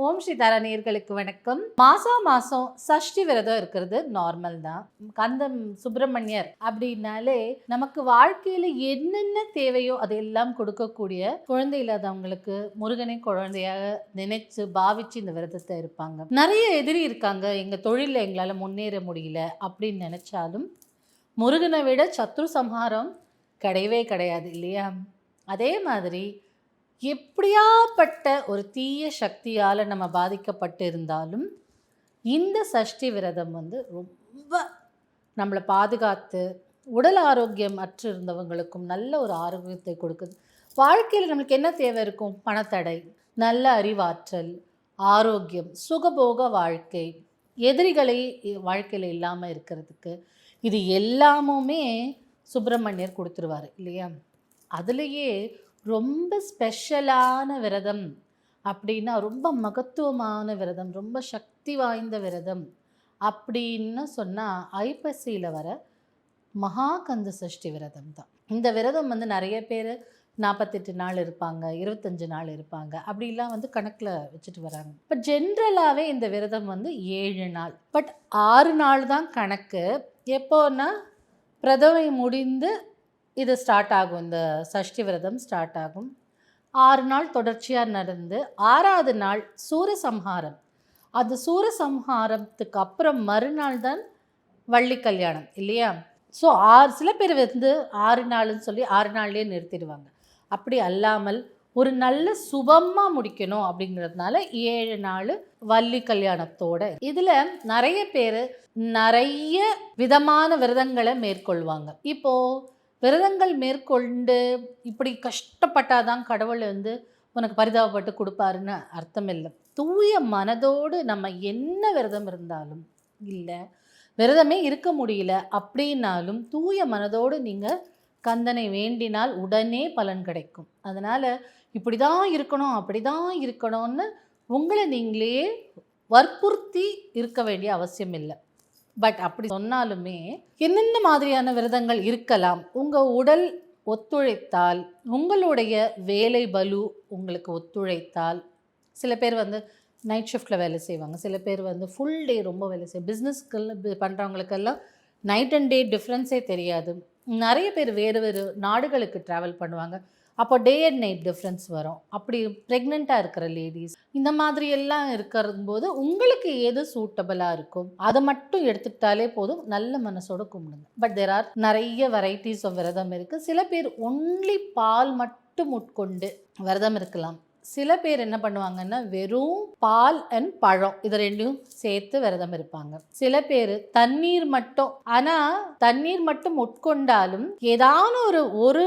ஓம் ஸ்ரீ தாரா நேயர்களுக்கு வணக்கம். மாசம் சஷ்டி விரதம் இருக்கிறது நார்மல் தான். கந்தம் சுப்பிரமணியர் அப்படின்னாலே நமக்கு வாழ்க்கையில என்னென்ன தேவையோ அதெல்லாம் கொடுக்கக்கூடிய குழந்தை இல்லாதவங்களுக்கு முருகனை குழந்தையாக நினைச்சு பாவிச்சு இந்த விரதத்தை இருப்பாங்க. நிறைய எதிரி இருக்காங்க, எங்க தொழில எங்களால முன்னேற முடியல அப்படின்னு நினைச்சாலும் முருகனை விட சத்ரு சம்ஹாரம் கிடையவே கிடையாது இல்லையா? அதே மாதிரி எப்படியாப்பட்ட ஒரு தீய சக்தியால் நம்ம பாதிக்கப்பட்டு இருந்தாலும் இந்த சஷ்டி விரதம் ரொம்ப நம்மளை பாதுகாத்து உடல் ஆரோக்கியம் அற்று இருந்தவங்களுக்கும் நல்ல ஒரு ஆரோக்கியத்தை கொடுக்குது. வாழ்க்கையில் நம்மளுக்கு என்ன தேவை இருக்கும்? பணத்தடை, நல்ல அறிவாற்றல், ஆரோக்கியம், சுகபோக வாழ்க்கை, எதிரிகளை வாழ்க்கையில் இல்லாமல் இருக்கிறதுக்கு இது எல்லாமுமே சுப்பிரமணியர் கொடுத்துருவார் இல்லையா? அதுலேயே ரொம்ப ஸ்பெஷலான விரதம் அப்படின்னா, ரொம்ப மகத்துவமான விரதம், ரொம்ப சக்தி வாய்ந்த விரதம் அப்படின்னு சொன்னால் ஐப்பசியில் வர மகாகந்த சஷ்டி விரதம் தான். இந்த விரதம் நிறைய பேர் 48 நாள் இருப்பாங்க, 25 நாள் இருப்பாங்க, அப்படிலாம் கணக்கில் வச்சுட்டு வராங்க. இப்போ ஜென்ரலாகவே இந்த விரதம் 7 நாள், பட் 6 நாள் தான் கணக்கு. எப்போன்னா பிரதமை முடிந்து இது ஸ்டார்ட் ஆகும், இந்த சஷ்டி விரதம் ஸ்டார்ட் ஆகும். 6 நாள் தொடர்ச்சியாக நடந்து 6ஆவது நாள் சூரசம்ஹாரம். அது சூரசம்ஹாரத்துக்கு அப்புறம் மறுநாள் தான் வள்ளி கல்யாணம் இல்லையா? ஸோ சில பேர் 6 நாள்னு சொல்லி 6 நாள்லேயே நிறுத்திடுவாங்க. அப்படி அல்லாமல் ஒரு நல்ல சுபமாக முடிக்கணும் அப்படிங்கிறதுனால 7 நாள் வள்ளி கல்யாணத்தோட. இதில் நிறைய பேர் நிறைய விதமான விரதங்களை மேற்கொள்வாங்க. இப்போது விரதங்கள் மேற்கொண்டு இப்படி கஷ்டப்பட்டாதான் கடவுள் உனக்கு பரிதாபப்பட்டு கொடுப்பாருன்னு அர்த்தம் இல்லை. தூய மனதோடு நம்ம என்ன விரதம் இருந்தாலும், இல்லை விரதமே இருக்க முடியல அப்படின்னாலும் தூய மனதோடு நீங்கள் கந்தனை வேண்டினால் உடனே பலன் கிடைக்கும். அதனால் இப்படி தான் இருக்கணும் அப்படி தான் இருக்கணும்னு உங்களை நீங்களே வற்புறுத்தி இருக்க வேண்டிய அவசியம் இல்லை. பட் அப்படி சொன்னாலுமே என்னென்ன மாதிரியான விரதங்கள் இருக்கலாம்? உங்கள் உடல் ஒத்துழைத்தால், உங்களுடைய வேலை பலு உங்களுக்கு ஒத்துழைத்தால், சில பேர் நைட் ஷிஃப்டில் வேலை செய்வாங்க, சில பேர் ஃபுல் டே ரொம்ப வேலை செய்வாங்க. பிஸ்னஸ்க்கு பண்ணுறவங்களுக்கெல்லாம் நைட் அண்ட் டே டிஃப்ரென்ஸே தெரியாது. நிறைய பேர் வேறு வேறு நாடுகளுக்கு ட்ராவல் பண்ணுவாங்க, அப்போ டே அண்ட் நைட் டிஃப்ரென்ஸ் வரும். அப்படி ப்ரெக்னெண்ட்டாக இருக்கிற லேடிஸ் இந்த மாதிரி எல்லாம் இருக்கிறபோது உங்களுக்கு எது சூட்டபிளாக இருக்கும் அதை மட்டும் எடுத்துக்கிட்டாலே போதும். நல்ல மனசோட கும்பிடுங்க. பட் தேர் ஆர் நிறைய வெரைட்டிஸ் ஆஃப் விரதம் இருக்குது. சில பேர் ஒன்லி பால் மட்டும் உட்கொண்டு விரதம் இருக்கலாம். சில பேர் என்ன பண்ணுவாங்கன்னா வெறும் பால் அண்ட் பழம் இது ரெண்டையும் சேர்த்து விரதம் இருப்பாங்க. சில பேர் தண்ணீர் மட்டும், ஆனால் தண்ணீர் மட்டும் உட்கொண்டாலும் ஏதாவது ஒரு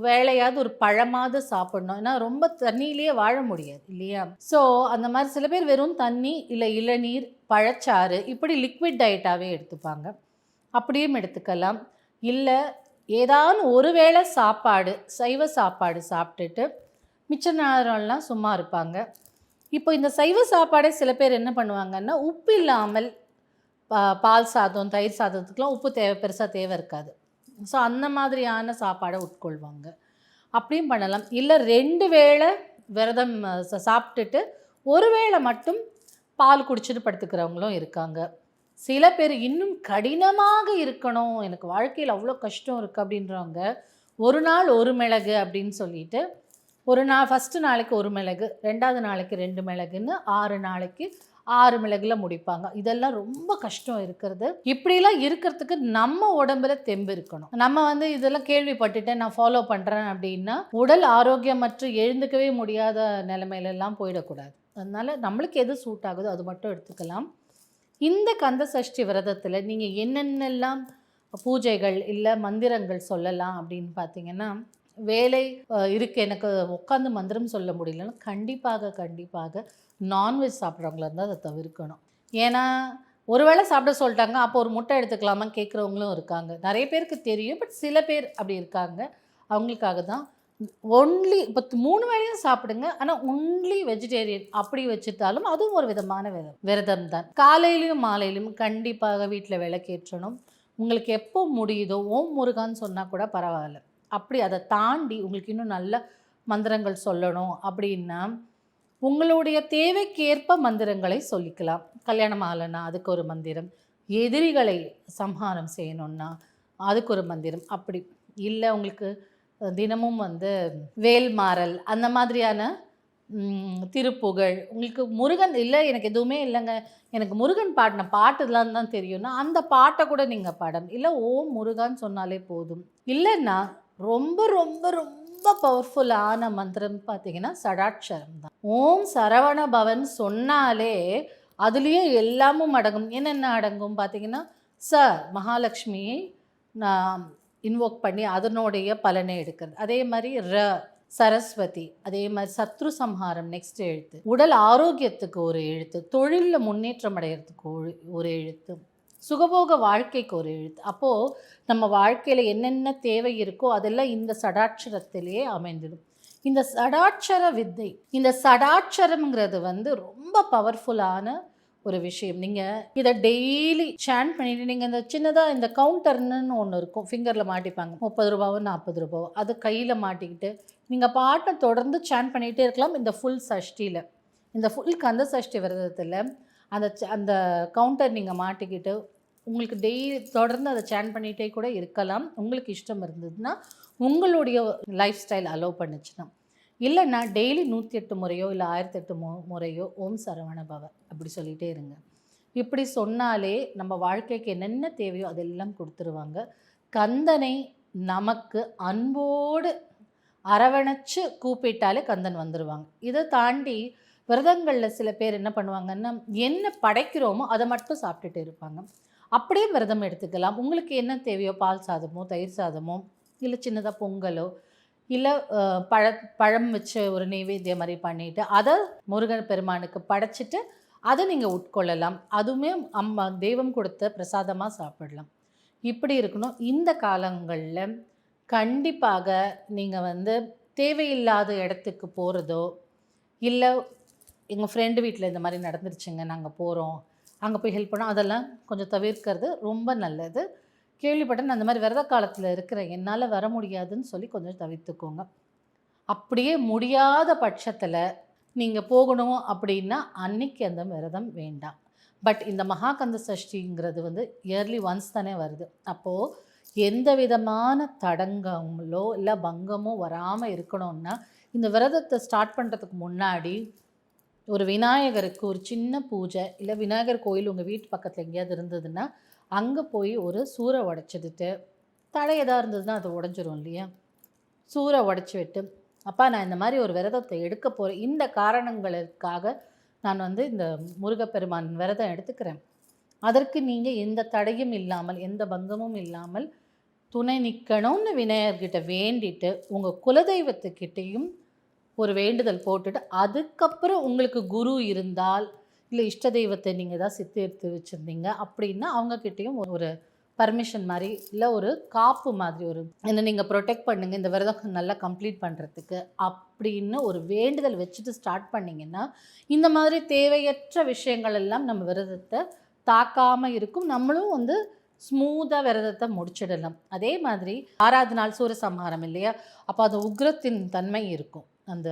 வேளையாவது ஒரு பழமாவது சாப்பிடணும். ஏன்னா ரொம்ப தண்ணியிலேயே வாழ முடியாது இல்லையா? ஸோ அந்த மாதிரி சில பேர் வெறும் தண்ணி இல்லை இளநீர் பழச்சாறு இப்படி லிக்விட் டயட்டாகவே எடுத்துப்பாங்க. அப்படியும் எடுத்துக்கலாம். இல்லை ஏதாவது ஒரு வேளை சாப்பாடு, சைவ சாப்பாடு சாப்பிட்டுட்டு மிச்ச நேரம்லாம் சும்மா இருப்பாங்க. இப்போ இந்த சைவ சாப்பாடே சில பேர் என்ன பண்ணுவாங்கன்னா, உப்பு இல்லாமல் பால் சாதம், தயிர் சாதத்துக்குலாம் உப்பு பெருசாக தேவை இருக்காது. ஸோ அந்த மாதிரியான சாப்பாடை உட்கொள்வாங்க. அப்படியும் பண்ணலாம். இல்லை 2 வேளை விரதம் சாப்பிட்டுட்டு ஒரு வேளை மட்டும் பால் குடிச்சிட்டு படுத்துக்கிறவங்களும் இருக்காங்க. சில பேர் இன்னும் கடினமாக இருக்கணும், எனக்கு வாழ்க்கையில் அவ்வளோ கஷ்டம் இருக்குது அப்படின்றவங்க ஒரு நாள் ஒரு மிளகு அப்படின்னு சொல்லிட்டு ஒரு நாள் ஃபஸ்ட்டு நாளைக்கு 1 மிளகு, 2வது நாளைக்கு 2 மிளகுன்னு 6 நாளைக்கு 6 மிளகுல முடிப்பாங்க. இதெல்லாம் ரொம்ப கஷ்டம் இருக்கிறது. இப்படிலாம் இருக்கிறதுக்கு நம்ம உடம்புல தெம்பு இருக்கணும். நம்ம இதெல்லாம் கேள்விப்பட்டுட்டேன் நான் ஃபாலோ பண்ணுறேன் அப்படின்னா உடல் ஆரோக்கியமற்று எழுந்துக்கவே முடியாத நிலைமையிலெல்லாம் போயிடக்கூடாது. அதனால் நம்மளுக்கு எது சூட் ஆகுதோ அது மட்டும் எடுத்துக்கலாம். இந்த கந்த சஷ்டி விரதத்தில் நீங்கள் என்னென்னலாம் பூஜைகள் இல்லை மந்திரங்கள் சொல்லலாம் அப்படின்னு பார்த்தீங்கன்னா, வேலை இருக்குது எனக்கு உட்காந்து மந்திரம் சொல்ல முடியலன்னு கண்டிப்பாக நான்வெஜ் சாப்பிட்றவங்களா இருந்தால் அதை தவிர்க்கணும். ஏன்னா ஒரு வேளை சாப்பிட சொல்லிட்டாங்க, அப்போ ஒரு முட்டை எடுத்துக்கலாமா கேட்குறவங்களும் இருக்காங்க. நிறைய பேருக்கு தெரியும், பட் சில பேர் அப்படி இருக்காங்க. அவங்களுக்காக தான் ஒன்லி இப்போ 3 வேளையும் சாப்பிடுங்க, ஆனால் ஒன்லி வெஜிடேரியன் அப்படி வச்சுட்டாலும் அதுவும் ஒரு விதமான விரதம் தான். காலையிலையும் மாலையிலையும் கண்டிப்பாக வீட்டில் விளக்கேற்றணும். உங்களுக்கு எப்போ முடியுதோ ஓம் முருகான்னு சொன்னால் கூட பரவாயில்ல. அப்படி அதை தாண்டி உங்களுக்கு இன்னும் நல்ல மந்திரங்கள் சொல்லணும் அப்படின்னா உங்களுடைய தேவைக்கேற்ப மந்திரங்களை சொல்லிக்கலாம். கல்யாணம் ஆகலைன்னா அதுக்கு ஒரு மந்திரம், எதிரிகளை சம்ஹாரம் செய்யணும்னா அதுக்கு ஒரு மந்திரம். அப்படி இல்லை உங்களுக்கு தினமும் வந்து வேல்மாறல் அந்த மாதிரியான திருப்புகழ், உங்களுக்கு முருகன் இல்லை எனக்கு எதுவுமே இல்லைங்க, எனக்கு முருகன் பாடின பாட்டுலாம் தான் தெரியும்னா அந்த பாட்டை கூட நீங்கள் பாடணும். இல்லை ஓம் முருகான்னு சொன்னாலே போதும். இல்லைன்னா ரொம்ப ரொம்ப ரொம்ப பவர்ஃபுல்லான மந்திரம் பார்த்தீங்கன்னா சடாட்சரம் தான். ஓம் சரவண பவன் சொன்னாலே அதுலேயே எல்லாமும் அடங்கும். என்னென்ன அடங்கும் பார்த்தீங்கன்னா, மகாலட்சுமியை நான் இன்வோக் பண்ணி அதனுடைய பலனை எடுக்கிறது. அதே மாதிரி சரஸ்வதி, அதே மாதிரி சத்ரு சம்ஹாரம் நெக்ஸ்ட் எழுத்து, உடல் ஆரோக்கியத்துக்கு ஒரு எழுத்து, தொழிலில் முன்னேற்றம் அடைகிறதுக்கு ஒரு எழுத்து, சுகபோக வாழ்க்கைக்கு ஒரு எழுத்து. அப்போது நம்ம வாழ்க்கையில் என்னென்ன தேவை இருக்கோ அதெல்லாம் இந்த சடாட்சரத்திலேயே அமைந்துடும். இந்த சடாட்சர வித்தை, இந்த சடாட்சரம்ங்கிறது வந்து ரொம்ப பவர்ஃபுல்லான ஒரு விஷயம். நீங்கள் இதை டெய்லி சாண்ட் பண்ணிட்டு நீங்கள் இந்த சின்னதாக இந்த கவுண்டர்னு ஒன்று இருக்கும், ஃபிங்கரில் மாட்டிப்பாங்க, 30 ரூபாவோ 40 ரூபாவோ, அது கையில் மாட்டிக்கிட்டு நீங்கள் பாட்டை தொடர்ந்து சாண்ட் பண்ணிகிட்டே இருக்கலாம். இந்த ஃபுல் சஷ்டியில், இந்த ஃபுல் கந்த சஷ்டி விரதத்தில் அந்த கவுண்டர் நீங்கள் மாட்டிக்கிட்டு உங்களுக்கு டெய்லி தொடர்ந்து அதை சாண்ட் பண்ணிகிட்டே கூட இருக்கலாம். உங்களுக்கு இஷ்டம் இருந்ததுன்னா, உங்களுடைய லைஃப் ஸ்டைல் அலோவ் பண்ணுச்சுன்னா. இல்லைன்னா டெய்லி 108 முறையோ இல்லை 1008 முறையோ ஓம் சரவண பவ அப்படி சொல்லிகிட்டே இருங்க. இப்படி சொன்னாலே நம்ம வாழ்க்கைக்கு என்னென்ன தேவையோ அதெல்லாம் கொடுத்துருவாங்க. கந்தனை நமக்கு அன்போடு அரவணைச்சு கூப்பிட்டாலே கந்தன் வந்துடுவாங்க. இதை தாண்டி விரதங்களில் சில பேர் என்ன பண்ணுவாங்கன்னா, என்ன படைக்கிறோமோ அதை மட்டும் சாப்பிட்டுட்டு இருப்பாங்க. அப்படியே விரதம் எடுத்துக்கலாம். உங்களுக்கு என்ன தேவையோ, பால் சாதமோ தயிர் சாதமோ இல்லை சின்னதாக பொங்கலோ இல்லை பழம் வச்சு ஒரு நெய்வேத்தியம் மாதிரி பண்ணிவிட்டு அதை முருகன் பெருமானுக்கு படைச்சிட்டு அதை நீங்கள் உட்கொள்ளலாம். அதுவுமே தெய்வம் கொடுத்த பிரசாதமாக சாப்பிடலாம். இப்படி இருக்கணும். இந்த காலங்களில் கண்டிப்பாக நீங்கள் வந்து தேவையில்லாத இடத்துக்கு போகிறதோ, இல்லை எங்கள் ஃப்ரெண்டு வீட்டில் இந்த மாதிரி நடந்துருச்சுங்க, நாங்கள் போகிறோம், அங்கே போய் ஹெல்ப் பண்ணோம், அதெல்லாம் கொஞ்சம் தவிர்க்கிறது ரொம்ப நல்லது. கேள்விப்பட்டேன் அந்த மாதிரி விரத காலத்தில் இருக்கிற என்னால் வர முடியாதுன்னு சொல்லி கொஞ்சம் தவிர்த்துக்கோங்க. அப்படியே முடியாத பட்சத்தில் நீங்கள் போகணும் அப்படின்னா அன்னைக்கு அந்த விரதம் வேண்டாம். பட் இந்த மகாகந்த சஷ்டிங்கிறது வந்து இயர்லி ஒன்ஸ் தானே வருது. அப்போது எந்த விதமான தடங்கங்களோ இல்லை பங்கமோ வராமல் இருக்கணும்னா இந்த விரதத்தை ஸ்டார்ட் பண்ணுறதுக்கு முன்னாடி ஒரு விநாயகருக்கு ஒரு சின்ன பூஜை, இல்லை விநாயகர் கோயில் உங்கள் வீட்டு பக்கத்தில் எங்கேயாவது இருந்ததுன்னா அங்கே போய் ஒரு சூறை உடச்சிட்டு, தடை எதாக இருந்ததுன்னா அது உடஞ்சிரும் இல்லையா, சூறை உடச்சி விட்டு, அப்பா நான் இந்த மாதிரி ஒரு விரதத்தை எடுக்க போகிறேன், இந்த காரணங்களுக்காக நான் வந்து இந்த முருகப்பெருமான் விரதம் எடுத்துக்கிறேன், அதற்கு நீங்கள் எந்த தடையும் இல்லாமல் எந்த பங்கமும் இல்லாமல் துணை நிற்கணும்னு விநாயகர்கிட்ட வேண்டிட்டு உங்கள் குலதெய்வத்துக்கிட்டேயும் ஒரு வேண்டுதல் போட்டுட்டு, அதுக்கப்புறம் உங்களுக்கு குரு இருந்தால் இல்லை இஷ்ட தெய்வத்தை நீங்கள் தான் சித்து எடுத்து வச்சுருந்தீங்க அப்படின்னா அவங்கக்கிட்டேயும் ஒரு பர்மிஷன் மாதிரி இல்லை ஒரு காப்பு மாதிரி ஒரு என்ன நீங்கள் ப்ரொடெக்ட் பண்ணுங்கள் இந்த விரதம் நல்லா கம்ப்ளீட் பண்ணுறதுக்கு அப்படின்னு ஒரு வேண்டுதல் வச்சுட்டு ஸ்டார்ட் பண்ணிங்கன்னா இந்த மாதிரி தேவையற்ற விஷயங்கள் எல்லாம் நம்ம விரதத்தை தாக்காமல் இருக்கும். நம்மளும் வந்து ஸ்மூத்தாக விரதத்தை முடிச்சிடலாம். அதே மாதிரி 6வது நாள் சூரசம்ஹாரம் இல்லையா, அப்போ அது உக்ரத்தின் தன்மை இருக்கும் அந்த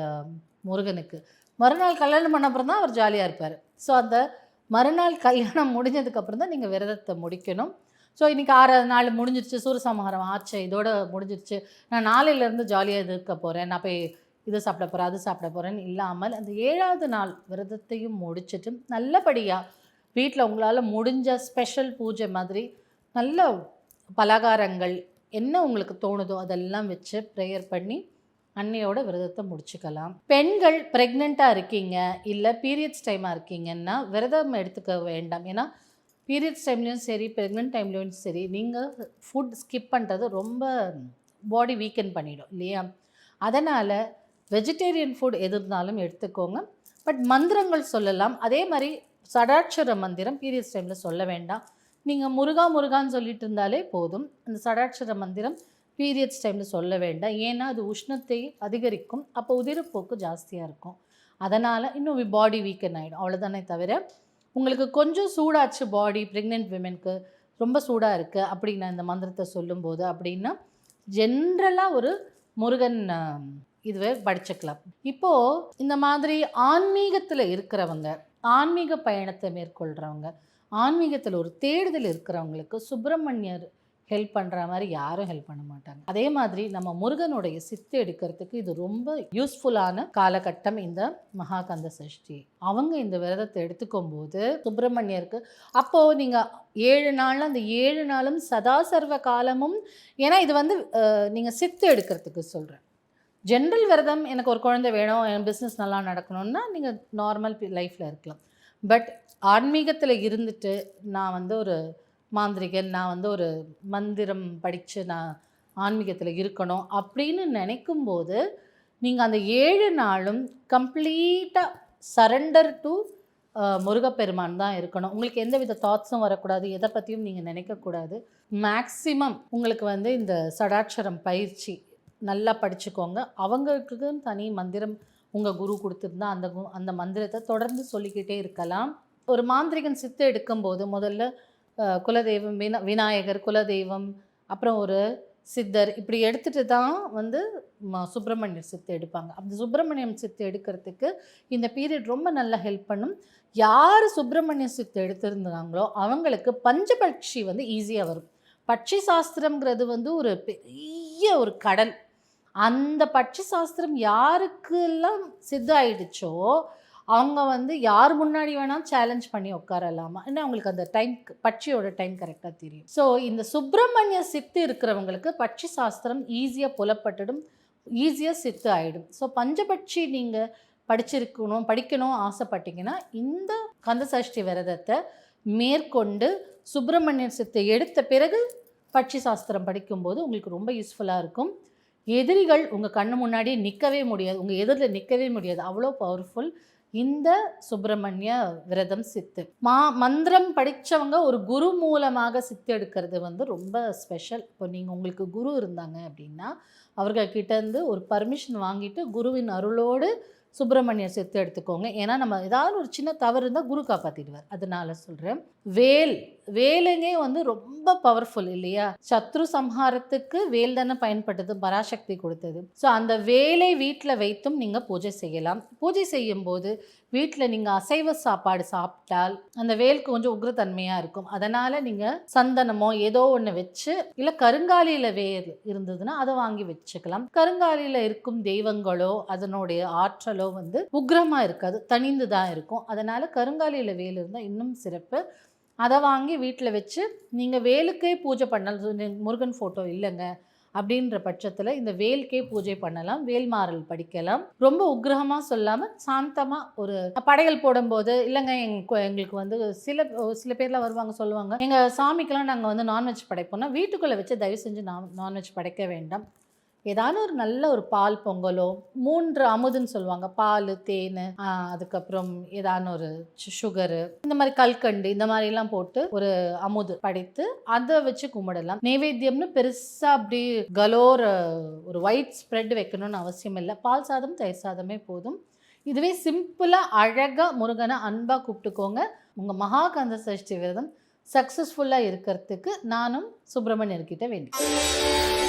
முருகனுக்கு. மறுநாள் கல்யாணம் பண்ண அப்புறம் தான் அவர் ஜாலியாக இருப்பார். ஸோ அந்த மறுநாள் கல்யாணம் முடிஞ்சதுக்கப்புறம் தான் நீங்கள் விரதத்தை முடிக்கணும். ஸோ இன்றைக்கி 6வது நாள் முடிஞ்சிருச்சு, சூரசம்ஹாரம் ஆச்சு, இதோட முடிஞ்சிருச்சு, நான் நாளையிலேருந்து ஜாலியாக இருக்க போகிறேன், நான் போய் இது சாப்பிட போகிறேன் அது சாப்பிட போகிறேன்னு இல்லாமல் அந்த 7வது நாள் விரதத்தையும் முடிச்சுட்டு நல்லபடியாக வீட்டில் உங்களால் முடிஞ்ச ஸ்பெஷல் பூஜை மாதிரி நல்ல பலகாரங்கள் என்ன உங்களுக்கு தோணுதோ அதெல்லாம் வச்சு ப்ரேயர் பண்ணி அன்னையோட விரதத்தை முடிச்சுக்கலாம். பெண்கள் ப்ரெக்னெண்ட்டாக இருக்கீங்க இல்லை பீரியட்ஸ் டைமாக இருக்கீங்கன்னா விரதம் எடுத்துக்க வேண்டாம். ஏன்னா பீரியட்ஸ் டைம்லேயும் சரி ப்ரெக்னென்ட் டைம்லேயும் சரி நீங்கள் ஃபுட் ஸ்கிப் பண்ணுறது ரொம்ப பாடி வீக்கன் பண்ணிடும் இல்லையா. அதனால் வெஜிடேரியன் ஃபுட் எது இருந்தாலும் எடுத்துக்கோங்க. பட் மந்திரங்கள் சொல்லலாம். அதே மாதிரி சடாட்சர மந்திரம் பீரியட்ஸ் டைமில் சொல்ல வேண்டாம். நீங்கள் முருகான்னு சொல்லிட்டு இருந்தாலே போதும். அந்த சடாட்சர மந்திரம் பீரியட்ஸ் டைமில் சொல்ல வேண்டாம். ஏன்னா அது உஷ்ணத்தை அதிகரிக்கும், அப்போ உதிரப்போக்கு ஜாஸ்தியாக இருக்கும், அதனால் இன்னும் பாடி வீக்கன் ஆகிடும், அவ்வளோதானே தவிர உங்களுக்கு கொஞ்சம் சூடாச்சு பாடி ப்ரெக்னென்ட் விமென்க்கு ரொம்ப சூடாக இருக்குது அப்படின்னா இந்த மந்திரத்தை சொல்லும்போது அப்படின்னா ஜென்ரலாக ஒரு முருகன் இதுவே படிச்சுக்கலாம். இப்போ இந்த மாதிரி ஆன்மீகத்தில் இருக்கிறவங்க, ஆன்மீக பயணத்தை மேற்கொள்கிறவங்க, ஆன்மீகத்தில் ஒரு தேடுதல் இருக்கிறவங்களுக்கு சுப்பிரமணியர் ஹெல்ப் பண்ணுற மாதிரி யாரும் ஹெல்ப் பண்ண மாட்டாங்க. அதே மாதிரி நம்ம முருகனுடைய சித்து எடுக்கிறதுக்கு இது ரொம்ப யூஸ்ஃபுல்லான காலகட்டம் இந்த மகாகந்த சஷ்டி. அவங்க இந்த விரதத்தை எடுத்துக்கும் போது சுப்பிரமணியருக்கு அப்போது நீங்கள் 7 நாள் அந்த 7 நாளும் சதா சர்வ காலமும், ஏன்னா இது வந்து நீங்கள் சித்து எடுக்கிறதுக்கு சொல்கிறேன். ஜென்ரல் விரதம், எனக்கு ஒரு குழந்தை வேணும், என் பிஸ்னஸ் நல்லா நடக்கணும்னா நீங்கள் நார்மல் லைஃப்பில் இருக்கலாம். பட் ஆன்மீகத்தில் இருந்துட்டு நான் வந்து ஒரு மாந்திரிகன், நான் வந்து ஒரு மந்திரம் படித்து நான் ஆன்மீகத்தில் இருக்கணும் அப்படின்னு நினைக்கும்போது நீங்கள் அந்த 7 நாளும் கம்ப்ளீட்டாக சரண்டர் டு முருகப்பெருமான் தான் இருக்கணும். உங்களுக்கு எந்த வித தாட்ஸும் வரக்கூடாது, எதை பற்றியும் நீங்கள் நினைக்கக்கூடாது. மேக்ஸிமம் உங்களுக்கு வந்து இந்த சடாட்சரம் பயிற்சி நல்லா படிச்சுக்கோங்க. அவங்களுக்கு தனி மந்திரம் உங்கள் குரு கொடுத்துருந்தா அந்த மந்திரத்தை தொடர்ந்து சொல்லிக்கிட்டே இருக்கலாம். ஒரு மாந்திரிகன் சித்து எடுக்கும்போது முதல்ல குலதெய்வம், விநாயகர், குலதெய்வம், அப்புறம் ஒரு சித்தர், இப்படி எடுத்துகிட்டு தான் வந்து சுப்பிரமணியர் சித்து எடுப்பாங்க. அந்த சுப்பிரமணியம் சித்து எடுக்கிறதுக்கு இந்த பீரியட் ரொம்ப நல்லா ஹெல்ப் பண்ணும். யார் சுப்பிரமணிய சித்து எடுத்திருந்தாங்களோ அவங்களுக்கு பஞ்சபட்சி வந்து ஈஸியாக வரும். பட்சி சாஸ்திரம்ங்கிறது வந்து ஒரு பெரிய ஒரு கடல். அந்த பட்சி சாஸ்திரம் யாருக்கெல்லாம் சித்த ஆயிடுச்சோ அவங்க வந்து யார் முன்னாடி வேணால் சேலஞ்ச் பண்ணி உட்காரலாமா, ஏன்னா அவங்களுக்கு அந்த டைம், பட்சியோட டைம் கரெக்டாக தெரியும். ஸோ இந்த சுப்பிரமணிய சித்து இருக்கிறவங்களுக்கு பட்சி சாஸ்திரம் ஈஸியாக புலப்பட்டுடும், ஈஸியாக சித்து ஆகிடும். ஸோ பஞ்சபட்சி நீங்கள் படிக்கணும் ஆசைப்பட்டீங்கன்னா இந்த கந்த சஷ்டி விரதத்தை மேற்கொண்டு சுப்பிரமணியர் சித்தை எடுத்த பிறகு பட்சி சாஸ்திரம் படிக்கும்போது உங்களுக்கு ரொம்ப யூஸ்ஃபுல்லாக இருக்கும். எதிரிகள் உங்கள் கண்ணு முன்னாடியே நிற்கவே முடியாது, உங்கள் எதிரில் நிற்கவே முடியாது, அவ்வளோ பவர்ஃபுல் இந்த சுப்பிரமணிய விரதம் சித்து. மந்திரம் படித்தவங்க ஒரு குரு மூலமாக சித்து எடுக்கிறது வந்து ரொம்ப ஸ்பெஷல். இப்போ நீங்கள் உங்களுக்கு குரு இருந்தாங்க அப்படின்னா அவர்கள்கிட்டேருந்து ஒரு பர்மிஷன் வாங்கிட்டு குருவின் அருளோடு சுப்பிரமணியர் சித்து எடுத்துக்கோங்க. ஏன்னா நம்ம ஏதாவது ஒரு சின்ன தவறு இருந்தால் குரு காப்பாற்றிடுவார். அதனால சொல்கிறேன். வேலுங்கே வந்து ரொம்ப பவர்ஃபுல் இல்லையா? சத்ரு சம்ஹாரத்துக்கு வேல் தானே பயன்பட்டது, பராசக்தி கொடுத்தது. ஸோ அந்த வேலை வீட்டில் வைத்தும் நீங்கள் பூஜை செய்யலாம். பூஜை செய்யும்போது வீட்டில் நீங்கள் அசைவ சாப்பாடு சாப்பிட்டால் அந்த வேலுக்கு கொஞ்சம் உக்ரத்தன்மையாக இருக்கும். அதனால் நீங்கள் சந்தனமோ ஏதோ ஒன்று வச்சு, இல்லை கருங்காலியில் வேல் இருந்ததுன்னா அதை வாங்கி வச்சுக்கலாம். கருங்காலியில் இருக்கும் தெய்வங்களோ அதனுடைய ஆற்றலோ வந்து உக்ரமாக இருக்காது, தனிந்து தான் இருக்கும். அதனால் கருங்காலியில் வேல் இருந்தால் இன்னும் சிறப்பு. அதை வாங்கி வீட்டில் வச்சு நீங்கள் வேலுக்கே பூஜை பண்ணலாம். முருகன் ஃபோட்டோ இல்லைங்க அப்படின்ற பட்சத்தில் இந்த வேலுக்கே பூஜை பண்ணலாம், வேல்மாறல் படிக்கலாம். ரொம்ப உக்ரகமாக சொல்லாமல் சாந்தமாக ஒரு படையல் போடும்போது, இல்லைங்க எங்களுக்கு வந்து சில பேர்லாம் வருவாங்க சொல்லுவாங்க, எங்கள் சாமிக்கெல்லாம் நாங்கள் வந்து நான்வெஜ் படைப்போம்னா வீட்டுக்குள்ளே வச்சு தயவு செஞ்சு நான்வெஜ் படைக்க வேண்டாம். ஏதான ஒரு நல்ல ஒரு பால் பொங்கலோ, 3 அமுதுன்னு சொல்லுவாங்க, பால், தேன், அதுக்கப்புறம் ஏதான ஒரு சுகரு, இந்த மாதிரி கல்கண்டு, இந்த மாதிரிலாம் போட்டு ஒரு அமுது படைத்து அதை வச்சு கும்பிடலாம். நைவேத்தியம்னு பெருசாக அப்படி கலோர் ஒரு ஒயிட் ஸ்ப்ரெட் வைக்கணும்னு அவசியம் இல்லை. பால் சாதம், தயிர் சாதமே போதும். இதுவே சிம்பிளாக அழகாக முருகனை அன்பாக கூப்பிட்டுக்கோங்க. உங்கள் மகாகந்த சஷ்டி விரதம் சக்ஸஸ்ஃபுல்லாக இருக்கிறதுக்கு நானும் சுப்பிரமணியர்கிட்ட வேண்டிக்கிறேன்.